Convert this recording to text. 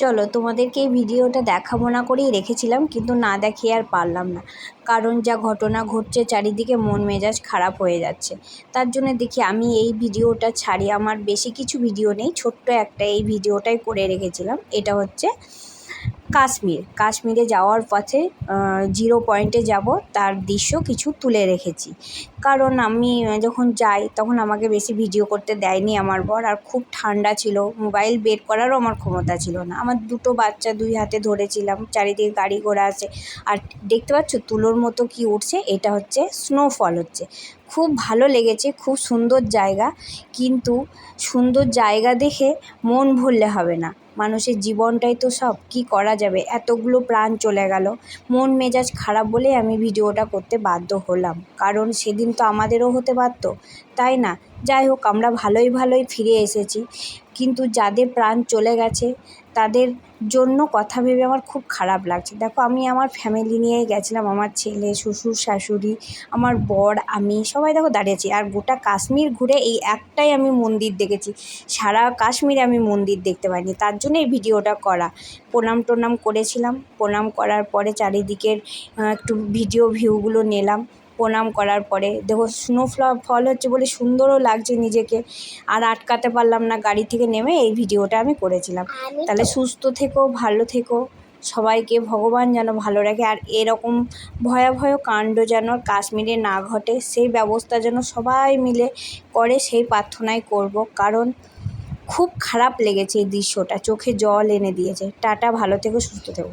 চলো তোমাদেরকে এই ভিডিওটা দেখাবো না করেই রেখেছিলাম, কিন্তু না দেখিয়ে আর পারলাম না। কারণ যা ঘটনা ঘটছে চারিদিকে, মন মেজাজ খারাপ হয়ে যাচ্ছে। তার জন্য দেখি আমি এই ভিডিওটা ছাড়ি। আমার বেশি কিছু ভিডিও নেই, ছোট্ট একটা এই ভিডিওটাই করে রেখেছিলাম। এটা হচ্ছে কাশ্মীরে যাওয়ার পথে জিরো পয়েন্টে যাব, তার দৃশ্য কিছু তুলে রেখেছি। কারণ আমি যখন যাই তখন আমাকে বেশি ভিডিও করতে দেয়নি আমার বর, আর খুব ঠান্ডা ছিল, মোবাইল বের করারও আমার ক্ষমতা ছিল না। আমার দুটো বাচ্চা দুই হাতে ধরেছিলাম, চারিদিকে গাড়ি ঘোড়া আছে। আর দেখতে পাচ্ছ তুলোর মতো কি উঠছে, এটা হচ্ছে স্নোফল হচ্ছে। খুব ভালো লেগেছে, খুব সুন্দর জায়গা। কিন্তু সুন্দর জায়গা দেখে মন ভরলে হবে না, মানুষের জীবনটাই তো সব। কি করা যাবে, এতগুলো প্রাণ চলে গেল। মন মেজাজ খারাপ বলেই আমি ভিডিওটা করতে বাধ্য হলাম, কারণ সেদিন তো আমাদেরও হতে পারতো, তাই না? যাই হোক, আমরা ভালোই ফিরে এসেছি। কিন্তু যাদের প্রাণ চলে গেছে তাদের জন্য কথা ভেবে আমার খুব খারাপ লাগছে। দেখো, আমি আমার ফ্যামিলি নিয়েই গেছিলাম, আমার ছেলে, শ্বশুর শাশুড়ি, আমার বর, আমি সবাই দেখো দাঁড়িয়েছি। আর গোটা কাশ্মীর ঘুরে এই একটাই আমি মন্দির দেখেছি, সারা কাশ্মীরে আমি মন্দির দেখতে পাইনি। তার জন্য এই ভিডিওটা করা। প্রণাম করেছিলাম, প্রণাম করার পরে চারিদিকের একটু ভিউগুলো নিলাম। প্রণাম করার পরে দেখো ফল হচ্ছে বলে সুন্দরও লাগছে নিজেকে, আর আটকাতে পারলাম না, গাড়ি থেকে নেমে এই ভিডিওটা আমি করেছিলাম। তাহলে সুস্থ থেকো, ভালো থেকো, সবাইকে ভগবান যেন ভালো রাখে। আর এরকম ভয়াবহ কাণ্ড যেন কাশ্মীরে না ঘটে, সেই ব্যবস্থা যেন সবাই মিলে করে, সেই প্রার্থনাই করব। কারণ খুব খারাপ লেগেছে এই দৃশ্যটা, চোখে জল এনে দিয়েছে। টাটা, ভালো থেকো, সুস্থ থেকো।